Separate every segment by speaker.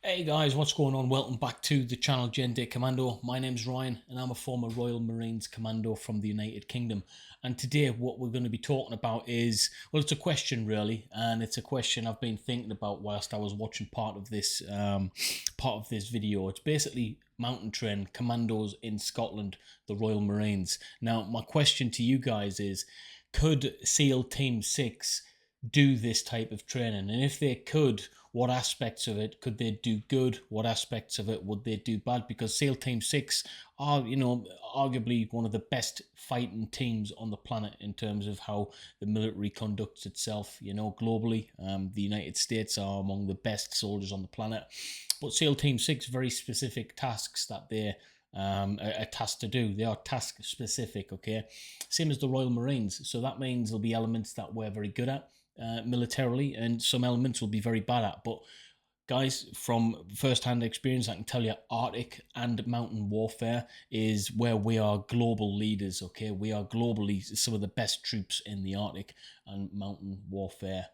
Speaker 1: Hey guys, what's going on? Welcome back to the channel Gen Day Commando. My name's Ryan and I'm a former Royal Marines Commando from the United Kingdom. And today what we're going to be talking about is, well, it's a question really, and it's a question I've been thinking about whilst I was watching part of this video. It's basically mountain train commandos in Scotland, the Royal Marines. Now, my question to you guys is, could SEAL Team 6 do this type of training? And if they could, what aspects of it could they do good? What aspects of it would they do bad? Because SEAL Team 6 are, arguably one of the best fighting teams on the planet in terms of how the military conducts itself, globally. The United States are among the best soldiers on the planet. But SEAL Team 6, very specific tasks that they're a task to do. They are task specific, okay? Same as the Royal Marines. So that means there'll be elements that we're very good at militarily, and some elements will be very bad at. But guys, from first-hand experience, I can tell you Arctic and mountain warfare is where we are global leaders, okay? We are globally some of the best troops in the Arctic and mountain warfare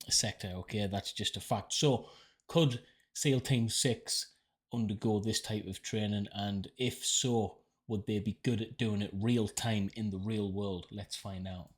Speaker 1: sector, okay? That's just a fact. So could SEAL Team 6 undergo this type of training? And if so, would they be good at doing it real time in the real world? Let's find out.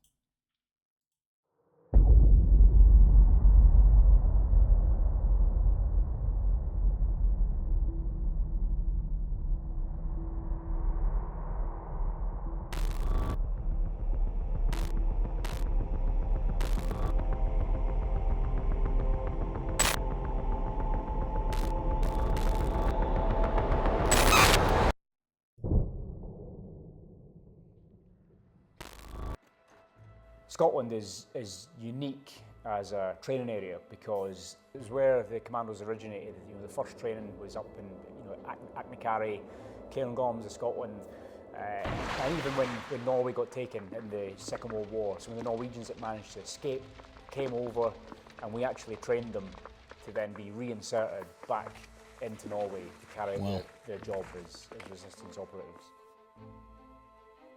Speaker 2: Scotland is unique as a training area because it was where the commandos originated. The first training was up in Achnacarry, Cairngorms of Scotland, and even when Norway got taken in the Second World War, some of the Norwegians that managed to escape came over, and we actually trained them to then be reinserted back into Norway to carry out their job as resistance operatives.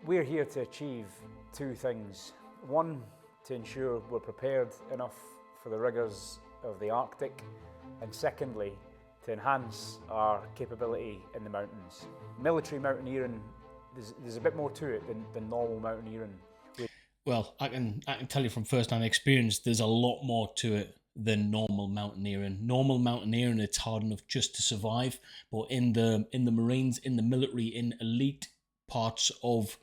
Speaker 2: We're here to achieve two things. One, to ensure we're prepared enough for the rigours of the Arctic, and secondly, to enhance our capability in the mountains. Military mountaineering, there's a bit more to it than normal mountaineering.
Speaker 1: Well, I can tell you from first-hand experience, there's a lot more to it than normal mountaineering. Normal mountaineering, it's hard enough just to survive, but in the Marines, in the military, in elite parts of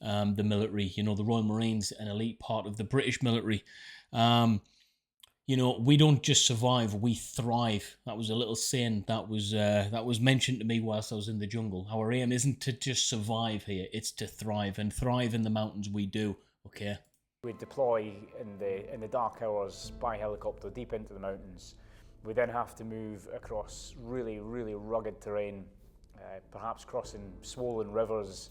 Speaker 1: the military, the Royal Marines, an elite part of the British military, we don't just survive, we thrive. That was a little saying that was mentioned to me whilst I was in the jungle. Our aim isn't to just survive here, it's to thrive, and thrive in the mountains we do, okay?
Speaker 2: We deploy in the dark hours by helicopter deep into the mountains. We then have to move across really, really rugged terrain, perhaps crossing swollen rivers,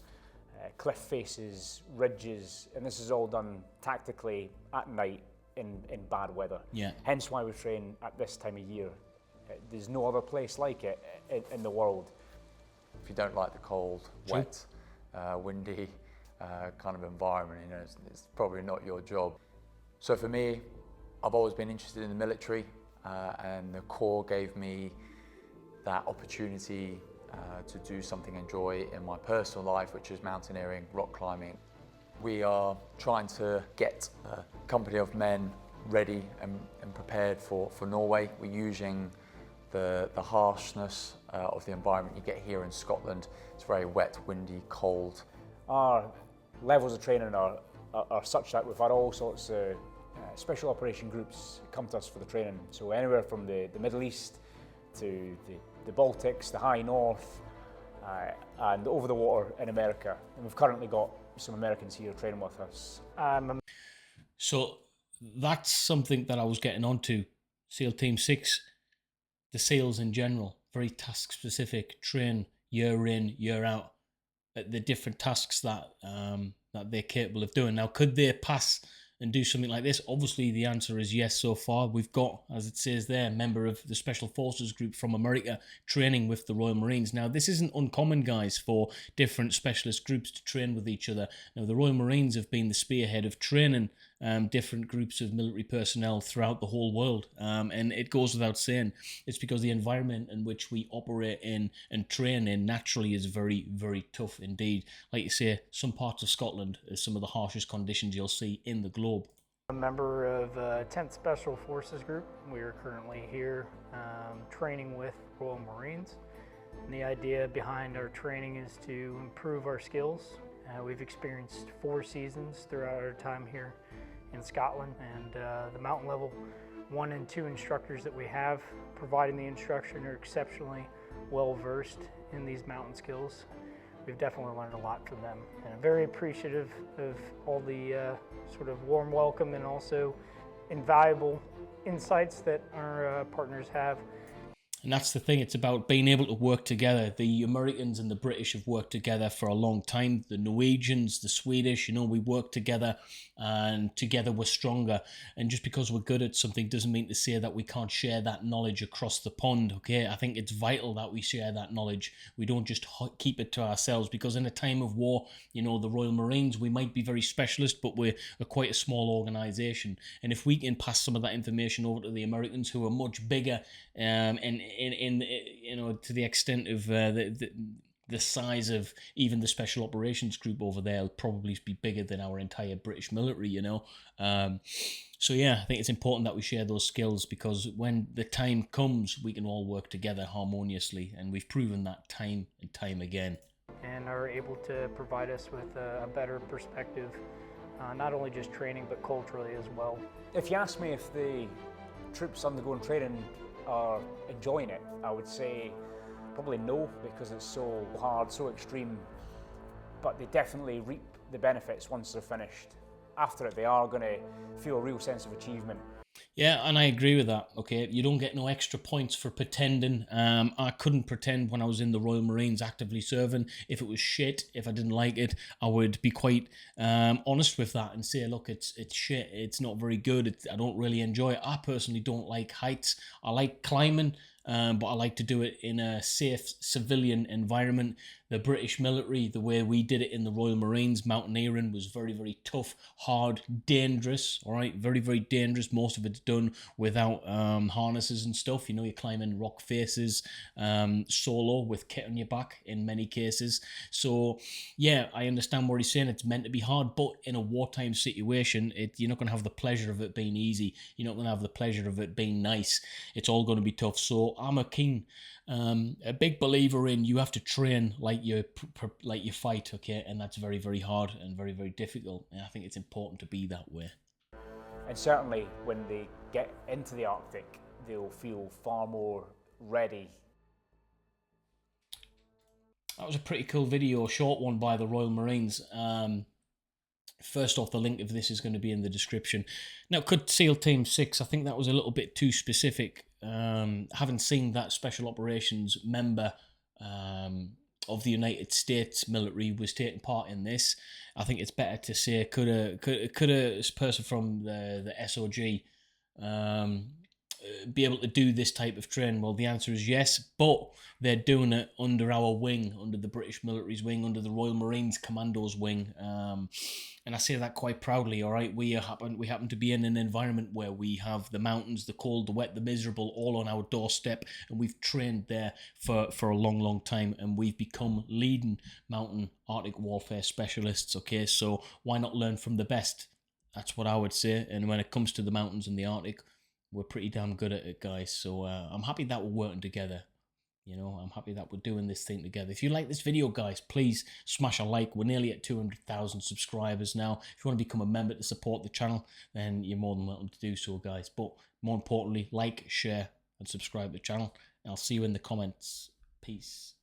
Speaker 2: cliff faces, ridges, and this is all done tactically at night in bad weather.
Speaker 1: Yeah.
Speaker 2: Hence why we train at this time of year. There's no other place like it in the world.
Speaker 3: If you don't like the cold, wet, windy kind of environment, it's probably not your job. So for me, I've always been interested in the military, and the Corps gave me that opportunity to do something I enjoy in my personal life, which is mountaineering, rock climbing. We are trying to get a company of men ready and prepared for Norway. We're using the harshness of the environment you get here in Scotland. It's very wet, windy, cold.
Speaker 2: Our levels of training are such that we've had all sorts of special operation groups come to us for the training. So anywhere from the Middle East to the Baltics, the High North, and over the water in America. And we've currently got some Americans here training with us.
Speaker 1: So that's something that I was getting onto. SEAL Team 6, the SEALs in general, very task specific, train year in, year out at the different tasks that they're capable of doing. Now, could they pass and do something like this? Obviously, the answer is yes so far. We've got, as it says there, a member of the Special Forces group from America training with the Royal Marines. Now, this isn't uncommon, guys, for different specialist groups to train with each other. Now, the Royal Marines have been the spearhead of training different groups of military personnel throughout the whole world. And it goes without saying, it's because the environment in which we operate in and train in naturally is very, very tough indeed. Like you say, some parts of Scotland are some of the harshest conditions you'll see in the globe.
Speaker 4: A member of 10th Special Forces Group. We are currently here training with Royal Marines. And the idea behind our training is to improve our skills. We've experienced 4 seasons throughout our time here in Scotland, and the mountain level 1 and 2 instructors that we have providing the instruction are exceptionally well versed in these mountain skills. We've definitely learned a lot from them, and I'm very appreciative of all the sort of warm welcome and also invaluable insights that our partners have.
Speaker 1: And that's the thing, it's about being able to work together. The Americans and the British have worked together for a long time. The Norwegians, the Swedish, we work together, and together we're stronger. And just because we're good at something doesn't mean to say that we can't share that knowledge across the pond, okay? I think it's vital that we share that knowledge. We don't just keep it to ourselves, because in a time of war, the Royal Marines, we might be very specialist, but we're quite a small organisation. And if we can pass some of that information over to the Americans, who are much bigger, and to the extent of the size of even the special operations group over there will probably be bigger than our entire British military, So yeah, I think it's important that we share those skills, because when the time comes, we can all work together harmoniously, and we've proven that time and time again.
Speaker 4: And are able to provide us with a better perspective, not only just training, but culturally as well.
Speaker 2: If you ask me if the troops undergoing training are enjoying it, I would say probably no, because it's so hard, so extreme, but they definitely reap the benefits once they're finished. After it, they are going to feel a real sense of achievement.
Speaker 1: Yeah, and I agree with that, okay? You don't get no extra points for pretending. I couldn't pretend when I was in the Royal Marines actively serving. If it was shit, if I didn't like it, I would be quite honest with that and say, look, it's shit, it's not very good, I don't really enjoy it. I personally don't like heights. I like climbing, but I like to do it in a safe civilian environment. The British military, the way we did it in the Royal Marines, mountaineering was very, very tough, hard, dangerous, all right? Very, very dangerous. Most of it's done without harnesses and stuff. You're climbing rock faces solo with kit on your back in many cases. So, yeah, I understand what he's saying. It's meant to be hard, but in a wartime situation, you're not going to have the pleasure of it being easy. You're not going to have the pleasure of it being nice. It's all going to be tough. So I'm a big believer in you have to train like you fight, okay? And that's very, very hard and very, very difficult. And I think it's important to be that way.
Speaker 2: And certainly when they get into the Arctic, they'll feel far more ready.
Speaker 1: That was a pretty cool video, a short one by the Royal Marines. First off, the link of this is going to be in the description. Now, could SEAL Team 6, I think that was a little bit too specific. Haven't seen that Special Operations member of the United States military was taking part in this. I think it's better to say, could a person from the SOG be able to do this type of training? Well, the answer is yes, but they're doing it under our wing, under the British military's wing, under the Royal Marines Commando's wing, and I say that quite proudly. All right, we happen to be in an environment where we have the mountains, the cold, the wet, the miserable, all on our doorstep, and we've trained there for a long, long time, and we've become leading mountain Arctic warfare specialists. Okay, so why not learn from the best? That's what I would say. And when it comes to the mountains and the Arctic, we're pretty damn good at it, guys. So I'm happy that we're working together. I'm happy that we're doing this thing together. If you like this video, guys, please smash a like. We're nearly at 200,000 subscribers now. If you want to become a member to support the channel, then you're more than welcome to do so, guys. But more importantly, like, share, and subscribe to the channel. And I'll see you in the comments. Peace.